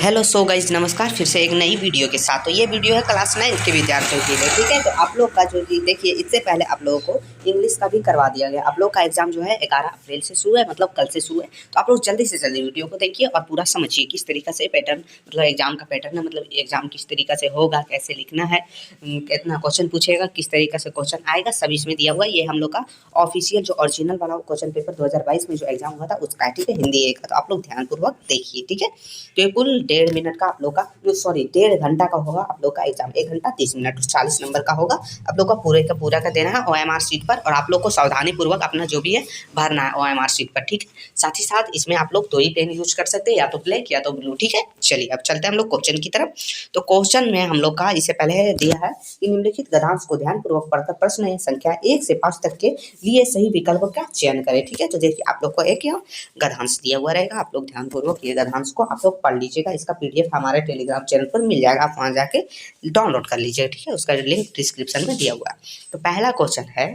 Hello so guys, नमस्कार फिर से एक नई वीडियो के साथ। तो ये वीडियो है क्लास 9 के विद्यार्थियों के लिए, ठीक है। तो आप लोग का जो देखिए, इससे पहले आप लोगों को इंग्लिश का भी करवा दिया गया। आप लोग का एग्जाम जो है 11 अप्रैल से शुरू है, मतलब कल से शुरू है। तो आप लोग जल्दी से जल्दी वीडियो को देखिए और पूरा समझिए किस तरीके से पैटर्न, मतलब एग्जाम का पैटर्न है, मतलब एग्जाम किस तरीके से होगा, कैसे लिखना है, कितना क्वेश्चन पूछेगा, किस तरीके से क्वेश्चन आएगा, सब इसमें दिया हुआ है। ये हम लोग का ऑफिशियल जो ओरिजिनल वाला क्वेश्चन पेपर 2022 में जो एग्जाम हुआ था उसका, ठीक है, हिंदी एक का। तो आप लोग ध्यानपूर्वक देखिए, ठीक है। तो ये कुल 1.5 मिनट का आप लोग का, सॉरी 1.5 घंटा का होगा आप लोग का एग्जाम। 1 घंटा 30 मिनट 40 नंबर का होगा। आप लोग का पूरा का देना है OMR शीट पर, और आप लोग को सावधानी पूर्वक अपना जो भी है भरना है OMR शीट पर, ठीक है। साथ ही साथ इसमें आप लोग 2 ही पेन यूज कर सकते हैं, या तो ब्लैक या तो ब्लू, ठीक है। चलिए अब चलते हैं हम लोग क्वेश्चन की तरफ। तो क्वेश्चन में हम लोग का इससे पहले दिया है कि निम्नलिखित गद्यांश को ध्यानपूर्वक पढ़कर प्रश्न है संख्या 1 से 5 तक के लिए सही विकल्प का चयन करें, ठीक है। तो देखिए आप लोग को एक यहाँ गद्यांश दिया हुआ रहेगा, आप लोग ध्यानपूर्वक ये गद्यांश को आप लोग पढ़ लीजिएगा। इसका PDF हमारे टेलीग्राम चैनल पर मिल जाएगा, आप वहाँ जाके डाउनलोड कर लीजिएगा, ठीक है। उसका लिंक डिस्क्रिप्शन में दिया हुआ है। तो पहला क्वेश्चन है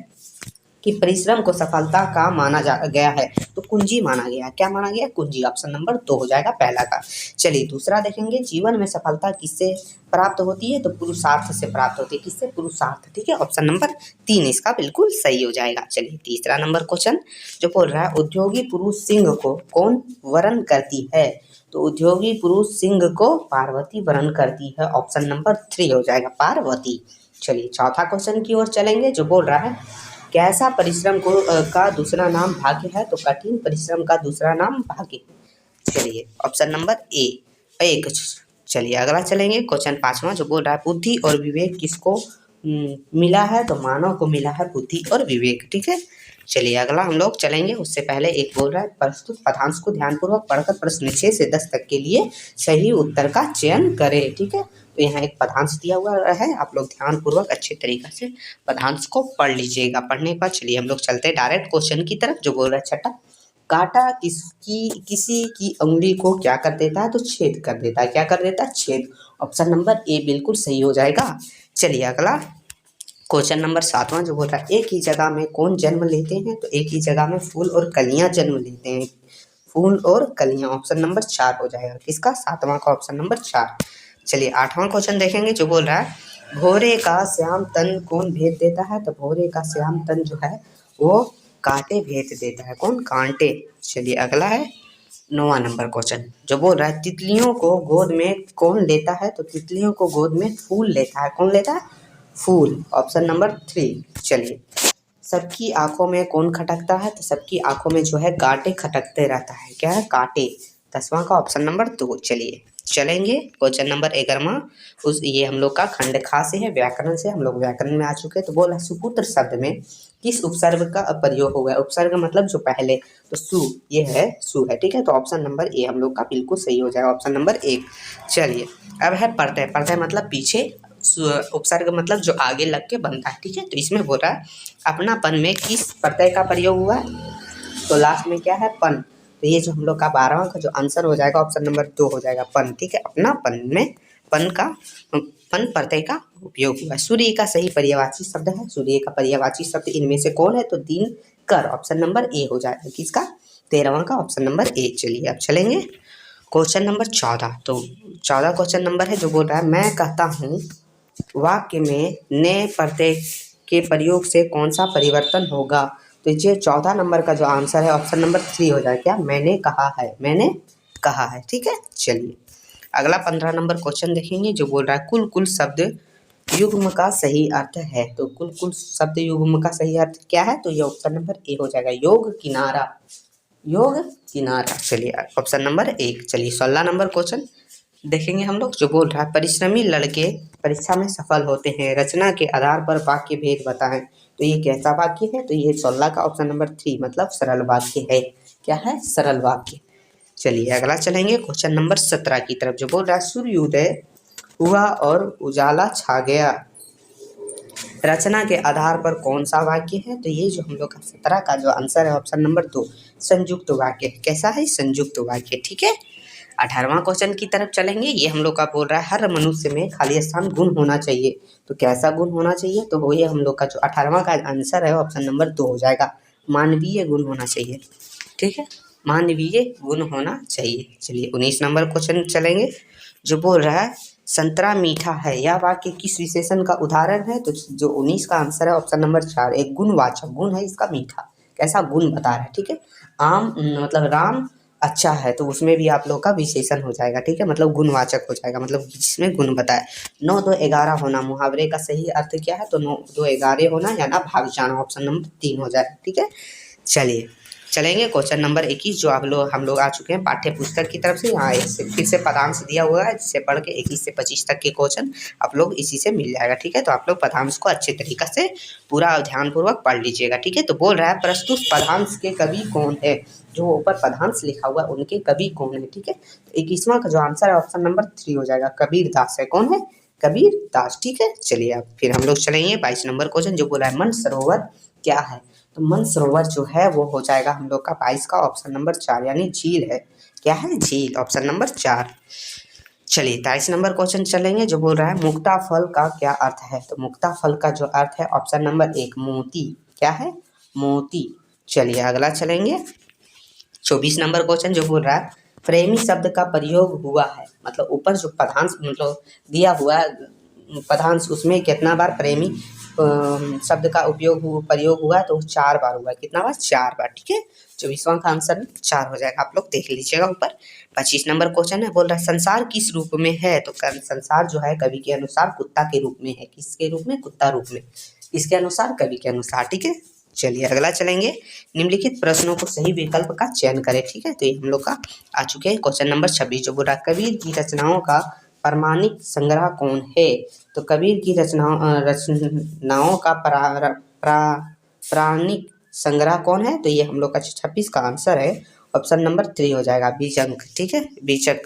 कि परिश्रम को सफलता का माना गया है, तो कुंजी माना गया। क्या माना गया? कुंजी। ऑप्शन नंबर 2 हो जाएगा पहला का। चलिए दूसरा देखेंगे, जीवन में सफलता किससे प्राप्त होती है? तो पुरुषार्थ से प्राप्त होती है। किससे? पुरुषार्थ, ठीक है। ऑप्शन नंबर 3 इसका बिल्कुल सही हो जाएगा। चलिए तीसरा नंबर क्वेश्चन जो बोल रहा है, उद्योगी पुरुष सिंह को कौन वरण करती है? तो उद्योगी पुरुष सिंह को पार्वती वरण करती है। ऑप्शन नंबर 3 हो जाएगा, पार्वती। चलिए चौथा क्वेश्चन की ओर चलेंगे जो बोल रहा है, कैसा परिश्रम को का दूसरा नाम भाग्य है? तो कठिन परिश्रम का दूसरा नाम भाग्य है। चलिए ऑप्शन नंबर एक। चलिए अगला चलेंगे, क्वेश्चन 5वां जो बोल रहा है, बुद्धि और विवेक किसको मिला है? तो मानव को मिला है बुद्धि और विवेक, ठीक है। चलिए अगला हम लोग चलेंगे, उससे पहले एक बोल रहा है, प्रस्तुत पदांश को ध्यानपूर्वक पढ़कर प्रश्न 6 से 10 तक के लिए सही उत्तर का चयन करें, ठीक है। तो यहाँ एक पदांश दिया हुआ है, आप लोग ध्यानपूर्वक अच्छे तरीके से पदांश को पढ़ लीजिएगा। पढ़ने के बाद चलिए हम लोग चलते हैं डायरेक्ट क्वेश्चन की तरफ जो बोल रहा है, छठा, कांटा किसी की उंगली को क्या कर देता है? तो छेद कर देता है। क्या कर देता है? छेद। ऑप्शन नंबर ए बिल्कुल सही हो जाएगा। चलिए अगला क्वेश्चन नंबर 7वां जो बोल रहा है, एक ही जगह में कौन जन्म लेते हैं? तो एक ही जगह में फूल और कलियां जन्म लेते हैं। फूल और कलियां, ऑप्शन नंबर 4 हो जाएगा। किसका? 7वां का ऑप्शन नंबर 4। चलिए 8वां क्वेश्चन देखेंगे जो बोल रहा है, भोरे का श्याम तन कौन भेद देता है? तो भोरे का श्याम तन जो है वो कांटे भेद देता है। कौन? कांटे। चलिए अगला है 9वां नंबर क्वेश्चन जो बोल रहा है, तितलियों को गोद में कौन लेता है? तो तितलियों को गोद में फूल लेता है। कौन लेता है? फूल। Option number 3। चलिए सबकी आंखों में कौन खटकता है? तो सबकी आंखों में जो है कांटे खटकते रहता है। क्या है? कांटे। 10वां का ऑप्शन नंबर 2। चलिए चलेंगे क्वेश्चन नंबर 11वां, ये हम लोग का खंड खा से है, व्याकरण से। हम लोग व्याकरण में आ चुके हैं। तो बोला सुपुत्र शब्द में किस उपसर्ग का प्रयोग हो गया? उपसर्ग मतलब जो पहले, तो सु, ये है सु है, ठीक है। तो ऑप्शन नंबर ए हम लोग का बिल्कुल सही हो जाएगा, ऑप्शन नंबर 1। चलिए अब है प्रत्यय। प्रत्यय मतलब पीछे, उपसर्ग मतलब जो आगे लग के बनता है, ठीक है। तो इसमें बोल रहा है, अपनापन में किस प्रत्यय का प्रयोग हुआ? तो लास्ट में क्या है? पन। तो ये जो हम लोग का 12वां का जो आंसर हो जाएगा ऑप्शन नंबर 2 हो जाएगा, पन, ठीक है। अपनापन में पन प्रत्यय का उपयोग हुआ। सूर्य का सही पर्यायवाची शब्द है। सूर्य का पर्यायवाची शब्द इनमें से कौन है? तो दिनकर। ऑप्शन नंबर ए हो जाएगा। किसका? 13वां का ऑप्शन नंबर ए। चलिए अब चलेंगे क्वेश्चन नंबर 14। तो 14 क्वेश्चन नंबर है जो बोल रहा है, मैं कहता हूँ वाक्य में ने प्रत्यय के प्रयोग से कौन सा परिवर्तन होगा? तो ये 14 नंबर का जो आंसर है ऑप्शन नंबर 3 हो जाएगा। क्या? मैंने कहा है। मैंने कहा है, ठीक है। चलिए अगला 15 नंबर क्वेश्चन देखेंगे जो बोल रहा है, कुल कुल शब्द युग्म का सही अर्थ है। तो कुल कुल शब्द युग्म का सही अर्थ क्या है? तो ये ऑप्शन नंबर ए हो जाएगा, योग किनारा। योग किनारा। चलिए ऑप्शन नंबर 1। चलिए 16 नंबर क्वेश्चन देखेंगे हम लोग जो बोल रहा है, परिश्रमी लड़के परीक्षा में सफल होते हैं, रचना के आधार पर वाक्य भेद बताएं। तो ये कैसा वाक्य है? तो ये 16 का ऑप्शन नंबर 3 मतलब सरल वाक्य है। क्या है? सरल वाक्य। चलिए अगला चलेंगे क्वेश्चन नंबर 17 की तरफ जो बोल रहा है, सूर्योदय हुआ और उजाला छा गया, रचना के आधार पर कौन सा वाक्य है? तो ये जो हम लोग का 17 का जो आंसर है ऑप्शन नंबर 2 संयुक्त वाक्य। कैसा है? संयुक्त वाक्य, ठीक है। 18वां क्वेश्चन की तरफ चलेंगे, ये हम लोग का बोल रहा है, हर मनुष्य में खाली स्थान गुण होना चाहिए। तो कैसा गुण होना चाहिए? तो वो ये हम लोग का जो 18वां का आंसर है ऑप्शन नंबर 2 हो जाएगा, मानवीय गुण होना चाहिए, ठीक है। मानवीय गुण होना चाहिए। चलिए 19 नंबर क्वेश्चन चलेंगे, जो बोल रहा है संतरा मीठा है, यह वाक्य किस विशेषण का उदाहरण है? तो जो 19 का आंसर है ऑप्शन नंबर 4, एक गुणवाचक, गुण है इसका मीठा, कैसा गुण बता रहा है, ठीक है। आम मतलब राम अच्छा है, तो उसमें भी आप लोग का विशेषण हो जाएगा, ठीक है, मतलब गुणवाचक हो जाएगा, मतलब जिसमें गुण बताए। 9 2 11 होना, मुहावरे का सही अर्थ क्या है? तो 9 2 11 होना या ना भाग जाना, ऑप्शन नंबर 3 हो जाएगा, ठीक है। चलिए चलेंगे क्वेश्चन नंबर 21, जो हम लोग आ चुके हैं पाठ्य पुस्तक की तरफ से। यहाँ फिर से पदांश दिया हुआ है, जिससे पढ़ के 21 से 25 तक के क्वेश्चन आप लोग इसी से मिल जाएगा, ठीक है। तो आप लोग पदांश को अच्छे तरीका से पूरा ध्यानपूर्वक पढ़ लीजिएगा, ठीक है। तो बोल रहा है प्रस्तुत पदांश के कवि कौन है? जो ऊपर पदांश लिखा हुआ है उनके कवि कौन है, ठीक है। तो 21वां का जो आंसर है ऑप्शन नंबर 3 हो जाएगा, कबीर दास है। कौन है? कबीर दास, ठीक है। चलिए अब फिर हम लोग चलेंगे 22 नंबर क्वेश्चन, जो बोला है मानसरोवर क्या है? तो मानसरोवर जो है वो हो जाएगा हम लोग का 22 का ऑप्शन नंबर 4, यानी झील है। क्या है? झील, ऑप्शन नंबर 4। चलिए 23 नंबर क्वेश्चन चलेंगे, जो बोल रहा है मुक्ता फल का क्या अर्थ है? तो मुक्ता फल का जो अर्थ है ऑप्शन नंबर 1, मोती। क्या है? मोती। चलिए अगला चलेंगे 24 नंबर क्वेश्चन, जो बोल रहा है प्रेमी शब्द का प्रयोग हुआ है, मतलब ऊपर जो पदांश मतलब दिया हुआ है पदांश, उसमें कितना बार प्रेमी शब्द का प्रयोग हुआ है? तो 4 बार हुआ है। कितना बार? 4 बार, ठीक है। 24वां का आंसर 4 हो जाएगा, आप लोग देख लीजिएगा ऊपर। 25 नंबर क्वेश्चन है, बोल रहा है संसार किस रूप में है? तो संसार जो है कवि के अनुसार कुत्ता के रूप में है। किसके रूप में? कुत्ता रूप में। इसके अनुसार, कवि के अनुसार, ठीक है। चलिए अगला चलेंगे, निम्नलिखित प्रश्नों को सही विकल्प का चयन करें, ठीक है। तो ये हम लोग का आ चुके हैं क्वेश्चन नंबर 26, जो बोल रहा है कबीर की रचनाओं का प्रामाणिक संग्रह कौन है? तो कबीर की रचनाओं का प्रामाणिक संग्रह कौन है? तो ये हम लोग का 26 का आंसर है, ऑप्शन नंबर 3 हो जाएगा, बीजक, ठीक है, बीजक।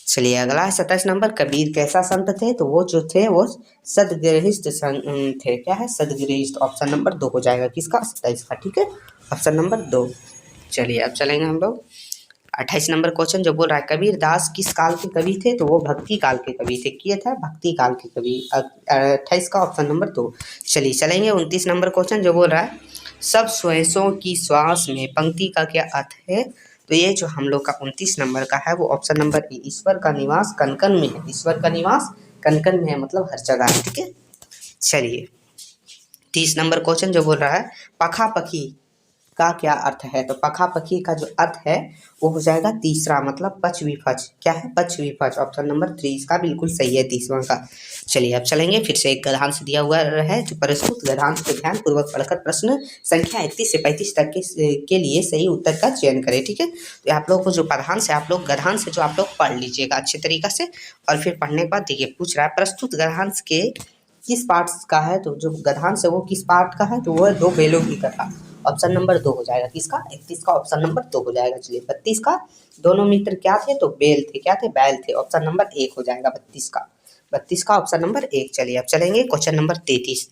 चलिए अगला है 27 नंबर, कबीर कैसा संत थे? तो वो जो थे वो सदगृहिस्थ थे। क्या है? सदगृहिस्थ, ऑप्शन नंबर 2 हो जाएगा, किसका? 27 का, ठीक है, ऑप्शन नंबर 2। चलिए अब चलेंगे हम लोग 28 नंबर क्वेश्चन, जो बोल रहा है कबीर दास किस काल के कवि थे? तो वो भक्ति काल के कवि थे। किए थे? भक्ति काल के कवि। 28 का ऑप्शन नंबर 2। चलिए चलेंगे 29 नंबर क्वेश्चन, जो बोल रहा है सब श्वासों की श्वास में पंक्ति का क्या अर्थ है? तो ये जो हम लोग का 29 नंबर का है वो ऑप्शन नंबर ए, ईश्वर का निवास कनकन में है। ईश्वर का निवास कनकन में है, मतलब हर जगह है, ठीक है। चलिए 30 नंबर क्वेश्चन, जो बोल रहा है पखा पखी का क्या अर्थ है? तो पखा पखी का जो अर्थ है वो हो जाएगा तीसरा, मतलब पच विपच। क्या है? पच विपच, ऑप्शन नंबर 3 इसका बिल्कुल सही है, 30वां का। चलिए अब चलेंगे फिर से एक गद्यांश दिया हुआ है, जो प्रस्तुत गद्यांश को ध्यानपूर्वक पढ़कर प्रश्न संख्या 31 से 35 तक के लिए सही उत्तर का चयन करें, ठीक है। तो आप लोग को जो पदांश है आप लोग गद्यांश से जो आप लोग पढ़ लीजिएगा अच्छे तरीका से, और फिर पढ़ने के बाद देखिए पूछ रहा है प्रस्तुत गद्यांश के किस पार्ट का है? तो जो गद्यांश है वो किस पार्ट का है? तो वो है दो बैलों की कथा, ऑप्शन नंबर 2 हो जाएगा, किसका? 31 का ऑप्शन नंबर 2 हो जाएगा। चलिए 32 का दोनों मित्र क्या थे? तो बैल थे। क्या थे? बैल थे, ऑप्शन नंबर 1 हो जाएगा 32 का ऑप्शन नंबर 1। चलिए अब चलेंगे क्वेश्चन नंबर 33,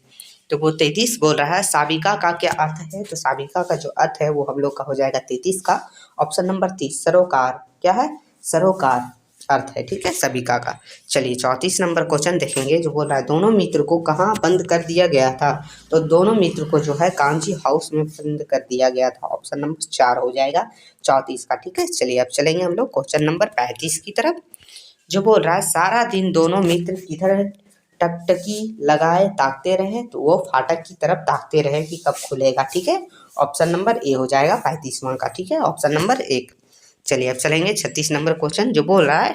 तो वो 33 बोल रहा है साबिका का क्या अर्थ है? तो साबिका का जो अर्थ है वो हम लोग का हो जाएगा 33 का ऑप्शन नंबर 30, सरोकार। क्या है? सरोकार अर्थ है, ठीक है, सबिका का। चलिए 34 नंबर क्वेश्चन देखेंगे, जो बोल रहा है दोनों मित्र को कहाँ बंद कर दिया गया था? तो दोनों मित्र को जो है कांची हाउस में बंद कर दिया गया था, ऑप्शन नंबर 4 हो जाएगा 34 का, ठीक है। चलिए अब चलेंगे हम लोग क्वेश्चन नंबर 35 की तरफ, जो बोल रहा है सारा दिन दोनों मित्र किधर टकटकी लगाए ताकते रहे? तो वो फाटक की तरफ ताकते रहे कि कब खुलेगा, ठीक है, ऑप्शन नंबर ए हो जाएगा 35वां का, ठीक है, ऑप्शन नंबर 1। चलिए अब चलेंगे 36 नंबर क्वेश्चन, जो बोल रहा है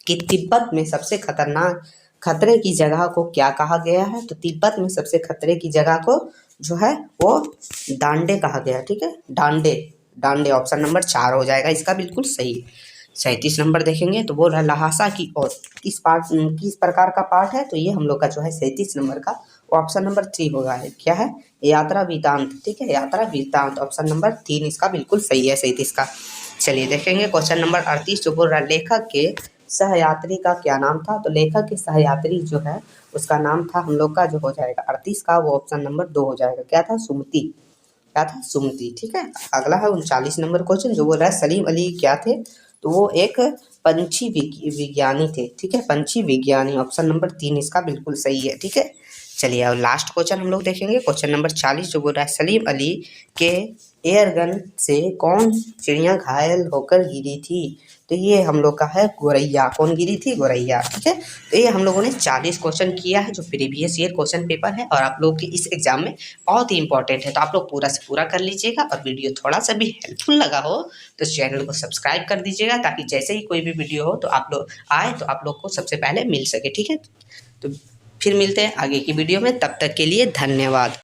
कि तिब्बत में सबसे खतरनाक खतरे की जगह को क्या कहा गया है? तो तिब्बत में सबसे खतरे की जगह को जो है वो डांडे कहा गया, ठीक है, डांडे, डांडे, ऑप्शन नंबर 4 हो जाएगा इसका बिल्कुल सही। 37 नंबर देखेंगे, तो बोल रहा है लहासा की ओर किस प्रकार का पाठ है? तो ये हम लोग का जो है 37 नंबर का ऑप्शन नंबर 3 होगा, क्या है? यात्रा वृतांत, ठीक है, यात्रा वृतांत, ऑप्शन नंबर 3 इसका बिल्कुल सही है 37 का। चलिए देखेंगे क्वेश्चन नंबर 38, जो बोल रहा है लेखक के सहयात्री का क्या नाम था? तो लेखक के सहयात्री जो है उसका नाम था हम लोग का जो हो जाएगा 38 का, वो ऑप्शन नंबर 2 हो जाएगा, क्या था? सुमति। क्या था? सुमति, ठीक है। अगला है 39 नंबर क्वेश्चन, जो बोल रहा है सलीम अली क्या थे? तो वो एक पंछी विज्ञानी थे, ठीक है, पंछी विज्ञानी, ऑप्शन नंबर 3 इसका बिल्कुल सही है, ठीक है। चलिए अब लास्ट क्वेश्चन हम लोग देखेंगे। क्वेश्चन नंबर 40 जो बोल रहा है, सलीम अली के एयरगन से कौन चिड़िया घायल होकर गिरी थी? तो ये हम लोग का है गोरैया। कौन गिरी थी? गोरैया। ठीक है, तो ये हम लोगों ने 40 क्वेश्चन किया है जो प्रीवियस ईयर क्वेश्चन पेपर है और आप लोग के इस एग्जाम में बहुत ही इंपॉर्टेंट है। तो आप लोग पूरा से पूरा कर लीजिएगा और वीडियो थोड़ा सा भी हेल्पफुल लगा हो तो चैनल को सब्सक्राइब कर दीजिएगा, ताकि जैसे ही कोई भी वीडियो हो तो आप लोग आए तो आप लोग को सबसे पहले मिल सके। ठीक है, तो फिर मिलते हैं आगे की वीडियो में, तब तक के लिए धन्यवाद।